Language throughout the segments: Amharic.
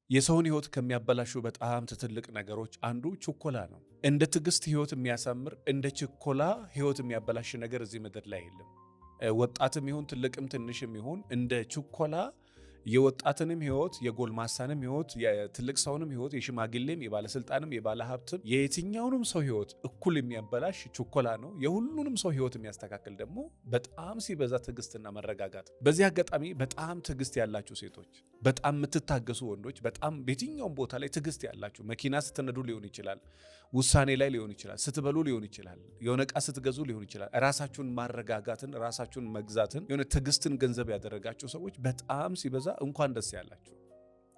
የሰውን ህይወት ከሚያበላሹ በጣም ትልቅ ነገሮች አንዱ ችኮላ ነው። እንደ ትዕግስት ህይወት የሚያሳምር እንደ ችኮላ ህይወት የሚያበላሽ ነገር እዚህ ምድር ላይ የለም። ወጣትም ይሁን ትልቅም ትንሽም ይሁን እንደ ችኮላ የወጣትንም ህይወት የጎልማሳንም ህይወት የትልቅ ሰውንም ህይወት የሽማግሌም የባለስልጣንም የባለሀብትም የየትኛውንም ሰው ህይወት እኩል የሚያበላሽ ችኮላ ነው። የሁሉንም ሰው ህይወት የሚያስተካክል ደግሞ በጣም ሲበዛ ትዕግስትና መረጋጋት። በዚህ አጋጣሚ በጣም ትዕግስት ያላችሁ ሴቶች፣ በጣም የምትታገሱ ወንዶች፣ በጣም በየትኛውም ቦታ ላይ ትዕግስት ያላችሁ፣ መኪና ስትነዱ ሊሆን ይችላል፣ ውሳኔ ላይ ሊሆን ይችላል፣ ስትበሉ ሊሆን ይችላል፣ የሆነ ዕቃ ስትገዙ ሊሆን ይችላል፣ ራሳችሁን ማረጋጋትን ራሳችሁን መግዛትን የሆነ ትዕግስትን ገንዘብ ያደረጋችሁ ሰዎች በጣም ሲበዛ እንኳን ደስ ያላችሁ።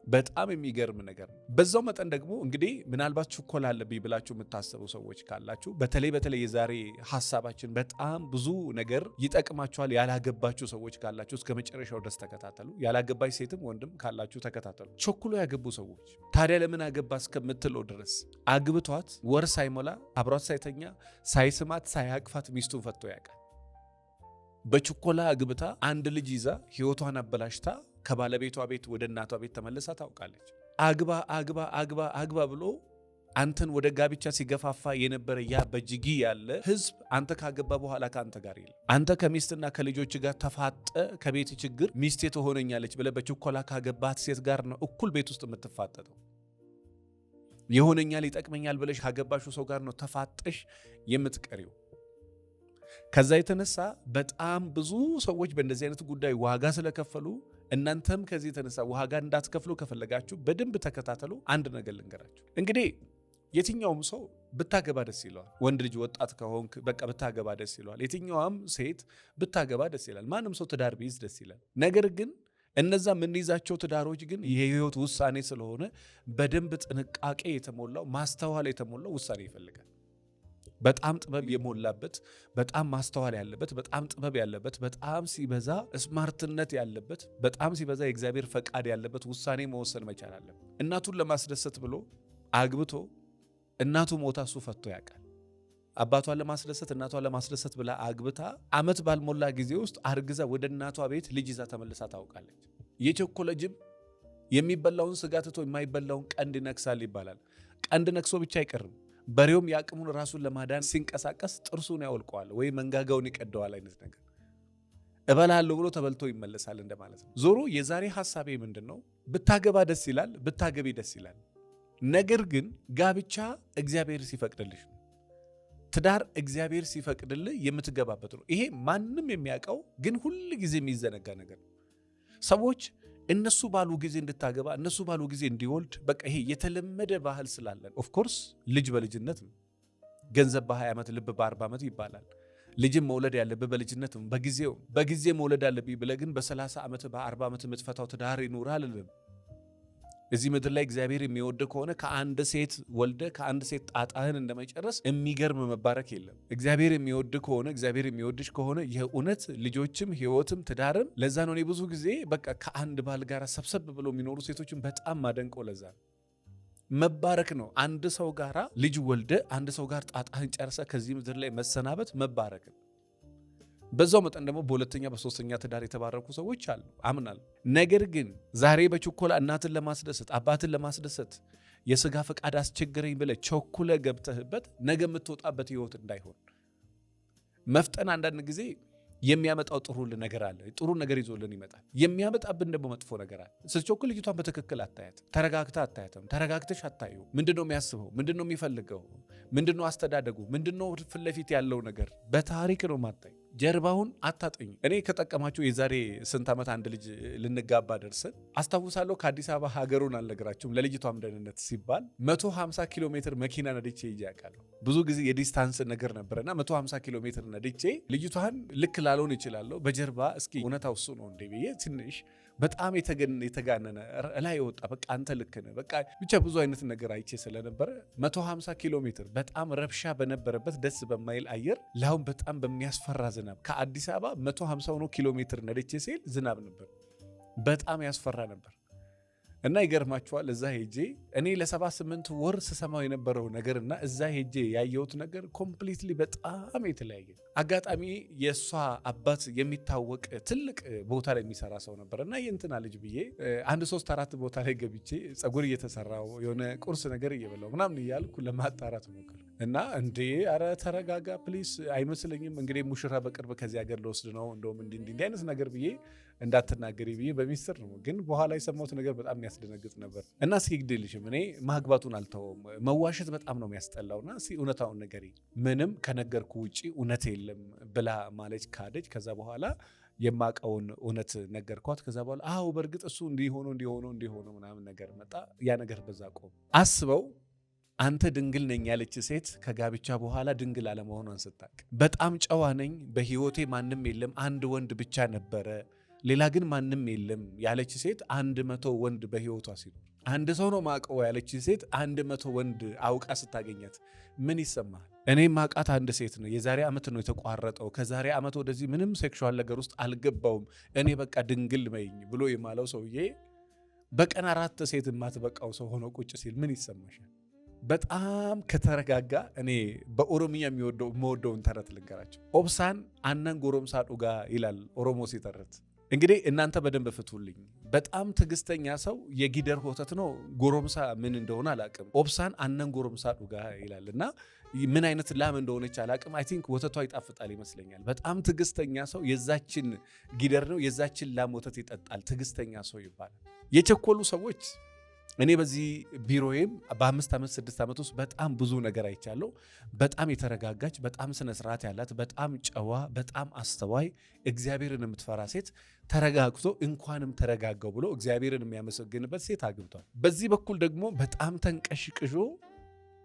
በጣም የሚገርም ነገር ነው። በዛው መጠን ደግሞ እንግዲህ ምናልባት ችኮላ አለብኝ ብላችሁ የምታስቡ ሰዎች ካላችሁ በተለይ የዛሬ ሐሳባችን በጣም ብዙ ነገር ይጠቅማችኋል። ያላገባችሁ ሰዎች ካላችሁ እስከ መጨረሻው ድረስ ተከታተሉ። ያላገባች ሴትም ወንድም ካላችሁ ተከታተሉ። ቸኩሎ ያገቡ ሰዎች ታዲያ ለምን አገባ እስከምትለው ድረስ አግብቷት ወር ሳይሞላ አብሯት ሳይተኛ ሳይስማት ሳያቅፋት ሚስቱን ፈቶ ያውቃል። በችኮላ አግብታ አንድ ልጅ ይዛ ህይወቷን አበላሽታ ከባለቤቷ ቤት ወደ እናቷ ቤት ተመልሳ ታውቃለች። አግባ ብሎ አንተን ወደ ጋብቻ ሲገፋፋ የነበረ ያ በጅጊ ያለ ህዝብ አንተ ካገባ በኋላ ከአንተ ጋር የለም። አንተ ከሚስትና ከልጆች ጋር ተፋጠ ከቤት ችግር ሚስቴ ትሆነኛለች ብለህ በችኮላ ካገባት ሴት ጋር ነው እኩል ቤት ውስጥ የምትፋጠጠው። ይሆነኛል ይጠቅመኛል ብለሽ ካገባሽው ሰው ጋር ነው ተፋጠሽ የምትቀሪው። ከዛ የተነሳ በጣም ብዙ ሰዎች በእንደዚህ አይነት ጉዳይ ዋጋ ስለከፈሉ እናንተም ከዚህ የተነሳ ዋጋ እንዳትከፍሉ ከፈለጋችሁ በደንብ ተከታተሉ። አንድ ነገር ልንገራችሁ። እንግዲህ የትኛውም ሰው ብታገባ ደስ ይለዋል። ወንድ ልጅ ወጣት ከሆንክ በቃ ብታገባ ደስ ይለዋል። የትኛውም ሴት ብታገባ ደስ ይላል። ማንም ሰው ትዳር ቢይዝ ደስ ይላል። ነገር ግን እነዛ የምንይዛቸው ትዳሮች ግን የህይወት ውሳኔ ስለሆነ በደንብ ጥንቃቄ የተሞላው ማስተዋል የተሞላው ውሳኔ ይፈልጋል። በጣም ጥበብ የሞላበት፣ በጣም ማስተዋል ያለበት፣ በጣም ጥበብ ያለበት፣ በጣም ሲበዛ ስማርትነት ያለበት፣ በጣም ሲበዛ የእግዚአብሔር ፈቃድ ያለበት ውሳኔ መወሰን መቻል አለበት። እናቱን ለማስደሰት ብሎ አግብቶ እናቱ ሞታ እሱ ፈቶ ያውቃል። አባቷን ለማስደሰት እናቷን ለማስደሰት ብላ አግብታ ዓመት ባልሞላ ጊዜ ውስጥ አርግዛ ወደ እናቷ ቤት ልጅ ይዛ ተመልሳ ታውቃለች። የቸኮለ ጅብ የሚበላውን ስጋ ትቶ የማይበላውን ቀንድ ይነክሳል ይባላል። ቀንድ ነክሶ ብቻ አይቀርም። በሬውም የአቅሙን ራሱን ለማዳን ሲንቀሳቀስ ጥርሱን ያወልቀዋል ወይ መንጋጋውን ይቀደዋል አይነት ነገር። እበላለሁ ብሎ ተበልቶ ይመለሳል እንደማለት ነው። ዞሮ የዛሬ ሐሳቤ ምንድነው? ብታገባ ደስ ይላል፣ ብታገቢ ደስ ይላል። ነገር ግን ጋብቻ እግዚአብሔር ሲፈቅድልሽ ነው። ትዳር እግዚአብሔር ሲፈቅድልህ የምትገባበት ነው። ይሄ ማንም የሚያውቀው ግን ሁል ጊዜ የሚዘነጋ ነገር ነው። ሰዎች እነሱ ባሉ ጊዜ እንድታገባ እነሱ ባሉ ጊዜ እንዲወልድ በቃ ይሄ የተለመደ ባህል ስላለን ኦፍኮርስ ልጅ በልጅነት ነው። ገንዘብ በ20 ዓመት ልብ በ40 ዓመት ይባላል። ልጅም መውለድ ያለብህ በልጅነት ነው። በጊዜ መውለድ አለብኝ ብለህ ግን በ30 ዓመት በ40 ዓመት የምትፈታው ትዳር ይኖራል አይደለም። እዚህ ምድር ላይ እግዚአብሔር የሚወድ ከሆነ ከአንድ ሴት ወልደ ከአንድ ሴት ጣጣህን እንደመጨረስ የሚገርም መባረክ የለም። እግዚአብሔር የሚወድ ከሆነ እግዚአብሔር የሚወድሽ ከሆነ የእውነት ልጆችም ህይወትም ትዳርም። ለዛ ነው እኔ ብዙ ጊዜ በቃ ከአንድ ባል ጋር ሰብሰብ ብለው የሚኖሩ ሴቶችን በጣም ማደንቀው። ለዛ መባረክ ነው። አንድ ሰው ጋራ ልጅ ወልደ አንድ ሰው ጋር ጣጣህን ጨርሰ ከዚህ ምድር ላይ መሰናበት መባረክ ነው። በዛው መጠን ደግሞ በሁለተኛ በሶስተኛ ትዳር የተባረኩ ሰዎች አሉ አምናለሁ። ነገር ግን ዛሬ በችኮላ እናትን ለማስደሰት አባትን ለማስደሰት የስጋ ፈቃድ አስቸገረኝ ብለህ ቸኩለ ገብተህበት ነገ የምትወጣበት ህይወት እንዳይሆን መፍጠን አንዳንድ ጊዜ የሚያመጣው ጥሩ ነገር አለ። ጥሩ ነገር ይዞልን ይመጣል። የሚያመጣብን ደግሞ መጥፎ ነገር አለ። ስትቸኩል ልጅቷን በትክክል አታያትም። ተረጋግታ አታያትም። ተረጋግተሽ አታዩ። ምንድነው የሚያስበው? ምንድነው የሚፈልገው? ምንድነው አስተዳደጉ? ምንድነው ፊት ለፊት ያለው ነገር? በታሪክ ነው ማታይ፣ ጀርባውን አታጠኝ። እኔ ከጠቀማችሁ የዛሬ ስንት ዓመት አንድ ልጅ ልንጋባ ደርሰን አስታውሳለሁ። ከአዲስ አበባ ሀገሩን አልነግራችሁም ለልጅቷም ደህንነት ሲባል 150 ኪሎ ሜትር መኪና ነድቼ ይዤ አውቃለሁ። ብዙ ጊዜ የዲስታንስ ነገር ነበረና 150 ኪሎ ሜትር ነድቼ ልጅቷን ልክ ላልሆን ይችላለሁ በጀርባ እስኪ እውነታው እሱ ነው እንዴ ብዬ ትንሽ በጣም የተጋነነ ላይ ወጣ። በቃ አንተ ልክ ነህ በቃ ብቻ ብዙ አይነት ነገር አይቼ ስለነበረ 150 ኪሎ ሜትር በጣም ረብሻ በነበረበት ደስ በማይል አየር ላሁን በጣም በሚያስፈራ ዝናብ ከአዲስ አበባ 150 ኪሎ ሜትር ነድቼ ሲል ዝናብ ነበር። በጣም ያስፈራ ነበር። እና ይገርማችኋል እዛ ሄጄ እኔ ለ78 ወር ስሰማው የነበረው ነገርና እዛ ሄጄ ያየሁት ነገር ኮምፕሊትሊ በጣም የተለያየ። አጋጣሚ የእሷ አባት የሚታወቅ ትልቅ ቦታ ላይ የሚሰራ ሰው ነበር እና የእንትና ልጅ ብዬ 1-3-4 ቦታ ላይ ገብቼ ጸጉር እየተሰራው የሆነ ቁርስ ነገር እየበላው ምናምን እያልኩ ለማጣራት ሞክር እና እንዴ አረ ተረጋጋ ፕሊስ አይመስለኝም እንግዲህ ሙሽራ በቅርብ ከዚህ ሀገር ልወስድ ነው እንደውም እንዲህ አይነት ነገር ብዬ እንዳትናገሪ ብዬ በሚስጥር ነው። ግን በኋላ የሰማሁት ነገር በጣም የሚያስደነግጥ ነበር እና እስኪ ግድልሽም እኔ ማግባቱን አልተውም መዋሸት በጣም ነው የሚያስጠላውና እስኪ እውነታውን ነገሪ ምንም ከነገርኩ ውጪ እውነት የለም ብላ ማለች ካደች። ከዛ በኋላ የማቀውን እውነት ነገርኳት። ከዛ በኋላ አዎ በእርግጥ እሱ እንዲሆኑ ምናምን ነገር መጣ። ያ ነገር በዛ ቆም። አስበው አንተ ድንግል ነኝ ያለች ሴት ከጋብቻ በኋላ ድንግል አለመሆኗን ስታቅ በጣም ጨዋ ነኝ በህይወቴ ማንም የለም አንድ ወንድ ብቻ ነበረ ሌላ ግን ማንም የለም ያለች ሴት 100 ወንድ በህይወቷ ሲኖር አንድ ሰው ነው ማቀው ያለች ሴት 100 ወንድ አውቃ ስታገኛት ምን ይሰማል? እኔ ማቃት አንድ ሴት ነው የዛሬ ዓመት ነው የተቋረጠው ከዛሬ ዓመት ወደዚህ ምንም ሴክሹዋል ነገር ውስጥ አልገባውም እኔ በቃ ድንግል ነኝ ብሎ የማለው ሰውዬ በቀን 4 ሴት የማትበቃው ሰው ሆኖ ቁጭ ሲል ምን ይሰማሻል? በጣም ከተረጋጋ እኔ በኦሮሚያ የሚወደውን ተረት ልንገራቸው። ኦብሳን አናን ጎረምሳ ዱጋ ይላል ኦሮሞ ሲተረት። እንግዲህ እናንተ በደንብ ፍቱልኝ። በጣም ትዕግስተኛ ሰው የጊደር ወተት ነው ጎረምሳ ምን እንደሆነ አላቅም። ኦብሳን አናን ጎረምሳ ዱጋ ይላልና ምን አይነት ላም እንደሆነች አላቅም። አይ ቲንክ ወተቷ ይጣፍጣል ይመስለኛል። በጣም ትዕግስተኛ ሰው የዛችን ጊደር ነው የዛችን ላም ወተት ይጠጣል። ትዕግስተኛ ሰው ይባላል። የቸኮሉ ሰዎች እኔ በዚህ ቢሮዬም በ5 ዓመት 6 ዓመት ውስጥ በጣም ብዙ ነገር አይቻለሁ። በጣም የተረጋጋች በጣም ስነ ስርዓት ያላት በጣም ጨዋ በጣም አስተዋይ እግዚአብሔርን የምትፈራ ሴት ተረጋግቶ እንኳንም ተረጋጋው ብሎ እግዚአብሔርን የሚያመሰግንበት ሴት አግብቷል። በዚህ በኩል ደግሞ በጣም ተንቀሽቅሾ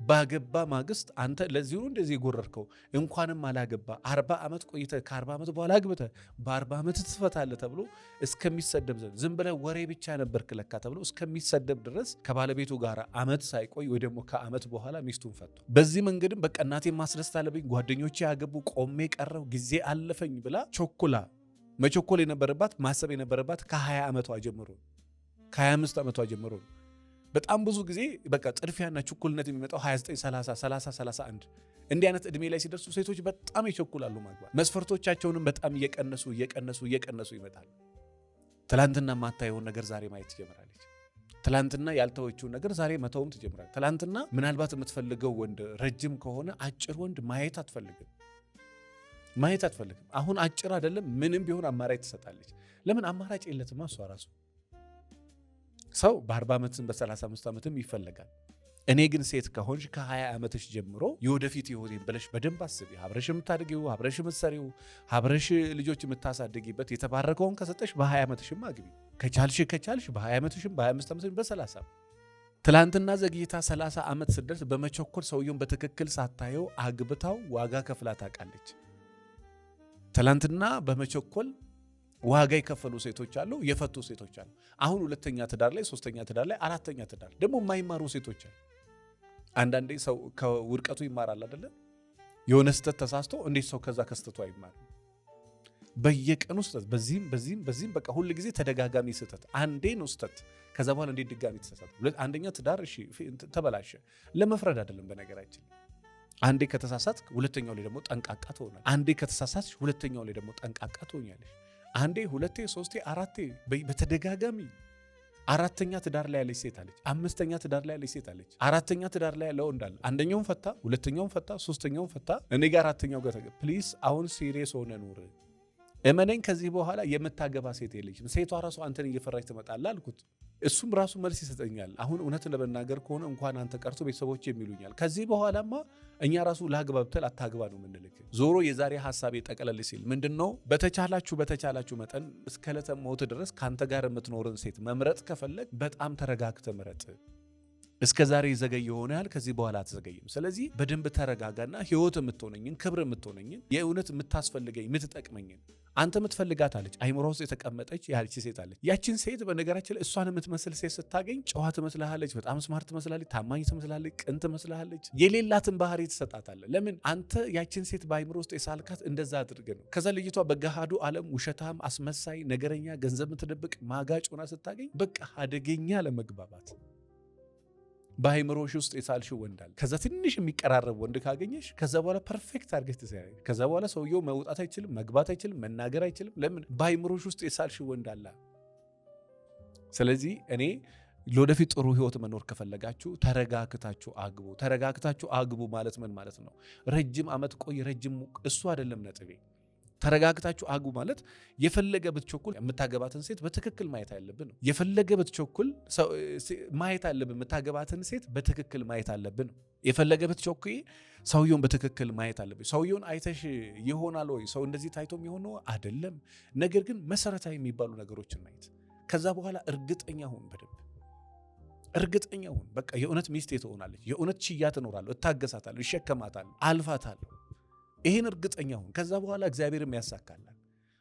ባገባ ማግስት አንተ ለዚሁ እንደዚህ ጎረርከው እንኳንም አላገባ 40 ዓመት ቆይተ ከ40 ዓመት በኋላ አግብተ በ40 ዓመት ትፈታለህ ተብሎ እስከሚሰደብ ዝም ብለህ ወሬ ብቻ ነበርክ ለካ ተብሎ እስከሚሰደብ ድረስ ከባለቤቱ ጋር ዓመት ሳይቆይ ወይ ደግሞ ከዓመት በኋላ ሚስቱን ፈቷል። በዚህ መንገድም በቃ እናቴን ማስደሰት አለብኝ ጓደኞቼ ያገቡ ቆሜ ቀረው ጊዜ አለፈኝ ብላ ቾኩላ መቾኮል የነበረባት ማሰብ የነበረባት ከ20 ዓመቷ ጀምሮ ከ25 ዓመቷ ጀምሮ በጣም ብዙ ጊዜ በቃ ጥድፊያና ችኩልነት የሚመጣው 29 30 30 31 እንዲህ አይነት እድሜ ላይ ሲደርሱ ሴቶች በጣም ይቸኩላሉ ማግባት። መስፈርቶቻቸውንም በጣም እየቀነሱ ይመጣሉ። ትላንትና ማታየውን ነገር ዛሬ ማየት ትጀምራለች። ትላንትና ያልተወችውን ነገር ዛሬ መተውም ትጀምራለች። ትላንትና ምናልባት የምትፈልገው ወንድ ረጅም ከሆነ አጭር ወንድ ማየት አትፈልግም። አሁን አጭር አይደለም ምንም ቢሆን አማራጭ ትሰጣለች። ለምን አማራጭ የለትማ እሷ ራሱ። ሰው በ40 ዓመትም በ35 ዓመትም ይፈልጋል። እኔ ግን ሴት ከሆንሽ ከ20 ዓመትሽ ጀምሮ የወደፊት ህይወቴን ብለሽ በደንብ አስቢ። አብረሽ የምታድጊው አብረሽ የምትሰሪው አብረሽ ልጆች የምታሳድጊበት የተባረከውን ከሰጠሽ በ20 ዓመትሽም አግቢ። ከቻልሽ በ20 ዓመትሽም በ25 ዓመትሽም በ30። ትላንትና ዘግይታ 30 ዓመት ስደርስ በመቸኮል ሰውየውን በትክክል ሳታየው አግብታው ዋጋ ከፍላ ታውቃለች። ትላንትና በመቸኮል ዋጋ የከፈሉ ሴቶች አሉ፣ የፈቱ ሴቶች አሉ። አሁን 2ኛ ትዳር ላይ 3ኛ ትዳር ላይ 4ኛ ትዳር ደግሞ የማይማሩ ሴቶች አሉ። አንዳንዴ ሰው ከውድቀቱ ይማራል አይደለ? የሆነ ስህተት ተሳስቶ እንዴት ሰው ከዛ ከስተቱ አይማርም? በየቀኑ ስህተት በዚህም በቃ ሁሉ ጊዜ ተደጋጋሚ ስህተት። አንዴ ነው ስህተት፣ ከዛ በኋላ እንዴት ድጋሚ ተሳሳተ? አንደኛ ትዳር እሺ ተበላሸ፣ ለመፍረድ አይደለም በነገራችን። አንዴ ከተሳሳትክ ሁለተኛው ላይ ደግሞ ጠንቃቃ ትሆናለህ። አንዴ ከተሳሳትሽ ሁለተኛው ላይ ደግሞ ጠንቃቃ ትሆኛለሽ። አንዴ 2 3 4 በተደጋጋሚ 4ኛ ትዳር ላይ ያለች ሴት አለች። 5ኛ ትዳር ላይ ያለች ሴት አለች። 4ኛ ትዳር ላይ ያለው እንዳለ አንደኛውን ፈታ፣ ሁለተኛውን ፈታ፣ 3ኛውን ፈታ። እኔ ጋር 4ኛው ጋር ፕሊዝ አሁን ሲሪየስ ሆነ ኑር። እመነኝ ከዚህ በኋላ የምታገባ ሴት የለችም። ሴቷ ራሱ አንተን እየፈራች ትመጣለህ አልኩት። እሱም ራሱ መልስ ይሰጠኛል። አሁን እውነትን ለመናገር ከሆነ እንኳን አንተ ቀርቶ ቤተሰቦች የሚሉኛል። ከዚህ በኋላማ እኛ ራሱ ላግባ ብትል አታግባ ነው የምንልክ። ዞሮ የዛሬ ሐሳቤ ጠቅለል ሲል ምንድነው በተቻላችሁ መጠን እስከ ዕለተ ሞት ድረስ ካንተ ጋር የምትኖርን ሴት መምረጥ ከፈለግ በጣም ተረጋግተ ምረጥ። እስከዛሬ ዘገየ ይሆናል ከዚህ በኋላ አትዘገይም። ስለዚህ በደንብ ተረጋጋና ህይወት የምትሆነኝን ክብር የምትሆነኝን የእውነት የምታስፈልገኝ የምትጠቅመኝን አንተ የምትፈልጋት አለች አይምሮ ውስጥ የተቀመጠች ያቺ ሴት አለች። ያቺን ሴት በነገራችን ላይ እሷን የምትመስል ሴት ስታገኝ ጨዋ ትመስልሃለች፣ በጣም ስማርት ትመስላለች፣ ታማኝ ትመስላለች፣ ቅን ትመስልሃለች። የሌላትን ባህሪ ትሰጣታለህ። ለምን? አንተ ያቺን ሴት በአይምሮ ውስጥ የሳልካት እንደዛ አድርገህ ነው። ከዛ ልጅቷ በገሃዱ ዓለም ውሸታም፣ አስመሳይ፣ ነገረኛ፣ ገንዘብ የምትደብቅ ማጋጭ ሆና ስታገኝ በቃ አደገኛ ለመግባባት በአይምሮሽ ውስጥ የሳልሽው ወንድ አለ። ከዛ ትንሽ የሚቀራረብ ወንድ ካገኘሽ ከዛ በኋላ ፐርፌክት አድርገሽ ትሰሪያለሽ። ከዛ በኋላ ሰውየው መውጣት አይችልም፣ መግባት አይችልም፣ መናገር አይችልም። ለምን? በአይምሮሽ ውስጥ የሳልሽው ወንድ አለ። ስለዚህ እኔ ለወደፊት ጥሩ ህይወት መኖር ከፈለጋችሁ ተረጋግታችሁ አግቡ። ተረጋግታችሁ አግቡ ማለት ምን ማለት ነው? ረጅም ዓመት ቆይ፣ ረጅም እሱ አይደለም ነጥቤ። ተረጋግታችሁ አግቡ ማለት የፈለገ ብትቸኩል የምታገባትን ሴት በትክክል ማየት አለብን ነው። የፈለገ ብትቸኩል ማየት አለብን፣ የምታገባትን ሴት በትክክል ማየት አለብን ነው። የፈለገ ብትቸኩይ ሰውየውን በትክክል ማየት አለብን። ሰውየውን አይተሽ ይሆናል ወይ ሰው እንደዚህ ታይቶም የሆነው አይደለም። ነገር ግን መሰረታዊ የሚባሉ ነገሮችን ማየት። ከዛ በኋላ እርግጠኛ ሁን፣ በደንብ እርግጠኛ ሁን። በቃ የእውነት ሚስቴ ትሆናለች፣ የእውነት ችያ ትኖራለሁ፣ እታገሳታለሁ፣ እሸከማታለሁ፣ አልፋታለሁ። ይሄን እርግጠኛ ሁን። ከዛ በኋላ እግዚአብሔርም ያሳካላል።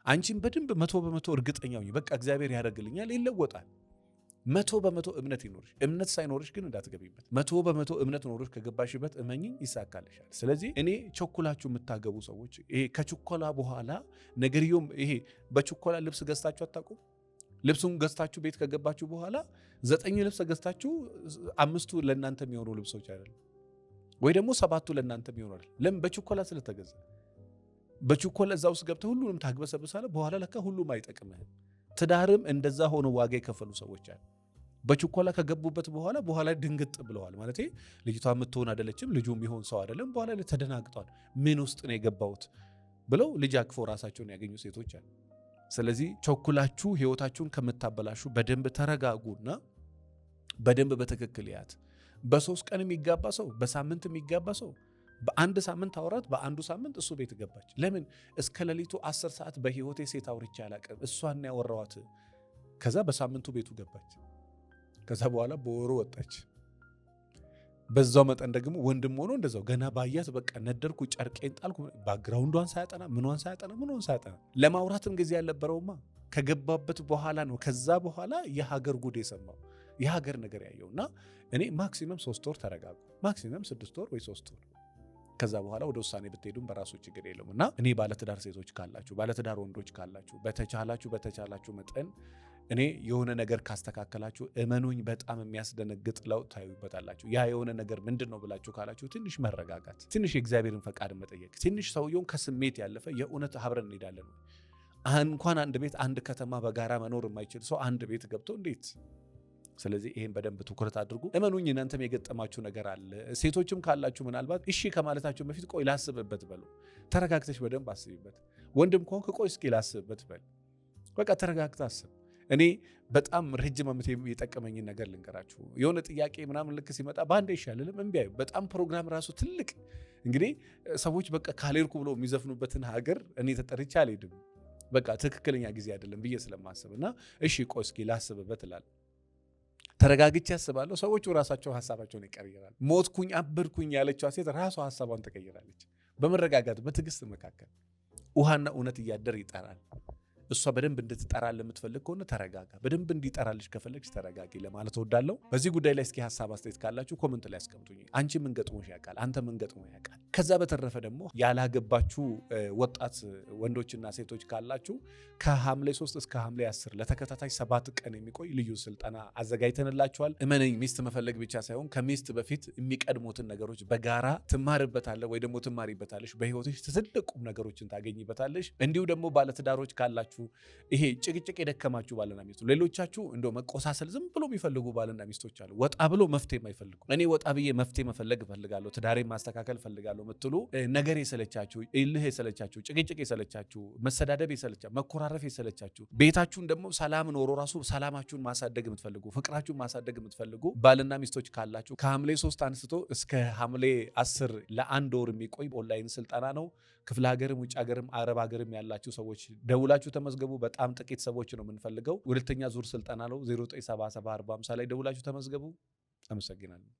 አንቺም በደንብ 100% እርግጠኛ ሁኝ። በቃ እግዚአብሔር ያደርግልኛል፣ ይለወጣል። 100% እምነት ይኖርሽ። እምነት ሳይኖርሽ ግን እንዳትገቢበት። 100% እምነት ኖርሽ ከገባሽበት እመኚኝ ይሳካልሻል። ስለዚህ እኔ ቸኩላችሁ የምታገቡ ሰዎች ይሄ ከችኮላ በኋላ ነገርዮም ይሄ በችኮላ ልብስ ገዝታችሁ አታውቁም? ልብሱን ገዝታችሁ ቤት ከገባችሁ በኋላ 9 ልብስ ገዝታችሁ 5ቱ ለእናንተ የሚሆኑ ልብሶች አይደለም ወይ ደግሞ 7ቱ ለእናንተ ይሆናል። ለምን? በችኮላ ስለተገዛ። በችኮላ እዛ ውስጥ ገብተህ ሁሉንም ታግበሰብሳለህ። በኋላ ለካ ሁሉም አይጠቅምህም። ትዳርም እንደዛ ሆኖ ዋጋ የከፈሉ ሰዎች አሉ። በችኮላ ከገቡበት በኋላ ድንግጥ ብለዋል። ማለት ልጅቷ የምትሆን አይደለችም፣ ልጁ የሚሆን ሰው አይደለም። በኋላ ላይ ተደናግጧል። ምን ውስጥ ነው የገባሁት ብለው ልጅ አቅፈው ራሳቸውን ያገኙ ሴቶች አሉ። ስለዚህ ቸኩላችሁ ህይወታችሁን ከምታበላሹ በደንብ ተረጋጉና በደንብ በትክክል ያት። በ3 ቀን የሚጋባ ሰው፣ በሳምንት የሚጋባ ሰው በአንድ ሳምንት አውራት፣ በአንዱ ሳምንት እሱ ቤት ገባች። ለምን? እስከ ሌሊቱ 10 ሰዓት በህይወቴ ሴት አውርቼ አላውቅም፣ እሷን ያወራዋት። ከዛ በሳምንቱ ቤቱ ገባች። ከዛ በኋላ በወሩ ወጣች። በዛው መጠን ደግሞ ወንድም ሆኖ እንደዛው ገና ባያት በቃ ነደርኩ፣ ጨርቄን ጣልኩ። ባክግራውንዷን ሳያጠና ምኗን ሳያጠና ለማውራትም ጊዜ ያልነበረውማ ከገባበት በኋላ ነው። ከዛ በኋላ የሀገር ጉድ የሰማው የሀገር ነገር ያየውና እኔ ማክሲመም 3 ወር ተረጋጉ፣ ማክሲመም 6 ወር ወይ 3 ወር። ከዛ በኋላ ወደ ውሳኔ ብትሄዱም በራሱ ችግር የለውም። እና እኔ ባለትዳር ሴቶች ካላችሁ፣ ባለትዳር ወንዶች ካላችሁ በተቻላችሁ መጠን እኔ የሆነ ነገር ካስተካከላችሁ እመኑኝ በጣም የሚያስደነግጥ ለውጥ ታዩበታላችሁ። ያ የሆነ ነገር ምንድን ነው ብላችሁ ካላችሁ ትንሽ መረጋጋት፣ ትንሽ የእግዚአብሔርን ፈቃድ መጠየቅ፣ ትንሽ ሰውየውን ከስሜት ያለፈ የእውነት አብረን እንሄዳለን። እንኳን አንድ ቤት አንድ ከተማ በጋራ መኖር የማይችል ሰው አንድ ቤት ገብቶ እንዴት? ስለዚህ ይሄን በደንብ ትኩረት አድርጉ። እመኑኝ እናንተም የገጠማችሁ ነገር አለ። ሴቶችም ካላችሁ ምናልባት እሺ ከማለታችሁ በፊት ቆይ ላስብበት በሉ። ተረጋግተሽ በደንብ አስቢበት። ወንድም ከሆንክ ቆይ እስኪ ላስብበት በል። በቃ ተረጋግታ አስብ። እኔ በጣም ረጅም ዓመት የጠቀመኝን ነገር ልንገራችሁ። የሆነ ጥያቄ ምናምን ልክ ሲመጣ በአንዴ ይሻልልም እምቢ አይሉ። በጣም ፕሮግራም ራሱ ትልቅ እንግዲህ ሰዎች በቃ ካልሄድኩ ብሎ የሚዘፍኑበትን ሀገር እኔ ተጠርቼ አልሄድም። በቃ ትክክለኛ ጊዜ አይደለም ብዬ ስለማስብና እሺ ቆይ እስኪ ላስብበት እላለሁ። ተረጋግቼ ያስባለሁ። ሰዎቹ ራሳቸው ሐሳባቸውን ይቀይራሉ። ሞትኩኝ አበድኩኝ ያለችው ሴት ራሷ ሐሳቧን ተቀይራለች። በመረጋጋት በትዕግስት መካከል ውሃና እውነት እያደር ይጠራል። እሷ በደንብ እንድትጠራል የምትፈልግ ከሆነ ተረጋጋ። በደንብ እንዲጠራልሽ ከፈለግሽ ተረጋጊ ለማለት እወዳለሁ። በዚህ ጉዳይ ላይ እስኪ ሐሳብ አስተያየት ካላችሁ ኮሜንት ላይ አስቀምጡኝ። አንቺ ምን ገጥሞሽ ያውቃል? አንተ ምን ገጥሞሽ ያውቃል? ከዛ በተረፈ ደግሞ ያላገባችሁ ወጣት ወንዶችና ሴቶች ካላችሁ ከሐምሌ 3 እስከ ሐምሌ 10 ለተከታታይ 7 ቀን የሚቆይ ልዩ ስልጠና አዘጋጅተንላችኋል። እመነኝ ሚስት መፈለግ ብቻ ሳይሆን ከሚስት በፊት የሚቀድሙትን ነገሮች በጋራ ትማርበታለህ ወይ ደግሞ ትማሪበታለሽ። በህይወትሽ ትልቅ ቁም ነገሮችን ታገኝበታለሽ። እንዲሁ ደግሞ ባለትዳሮች ካላችሁ ይሄ ጭቅጭቅ የደከማችሁ ባልና ሚስቶች፣ ሌሎቻችሁ እንደው መቆሳሰል ዝም ብሎ የሚፈልጉ ባልና ሚስቶች አሉ። ወጣ ብሎ መፍትሄ የማይፈልጉ እኔ ወጣ ብዬ መፍትሄ መፈለግ እፈልጋለሁ፣ ትዳሬን ማስተካከል እፈልጋለሁ ምትሉ ነገር የሰለቻችሁ፣ እልህ የሰለቻችሁ፣ ጭቅጭቅ የሰለቻችሁ፣ መሰዳደብ የሰለቻችሁ፣ መኮራረፍ የሰለቻችሁ፣ ቤታችሁን ደግሞ ሰላም ኖሮ ራሱ ሰላማችሁን ማሳደግ የምትፈልጉ፣ ፍቅራችሁን ማሳደግ የምትፈልጉ ባልና ሚስቶች ካላችሁ ከሐምሌ 3 አንስቶ እስከ ሐምሌ 10 ለ1 ወር የሚቆይ ኦንላይን ስልጠና ነው። ክፍለ ሀገርም ውጭ ሀገርም አረብ ሀገርም ያላችሁ ሰዎች ደውላችሁ ተመዝገቡ። በጣም ጥቂት ሰዎች ነው የምንፈልገው። ሁለተኛ ዙር ስልጠና ነው። 09774050 ላይ ደውላችሁ ተመዝገቡ። አመሰግናለሁ።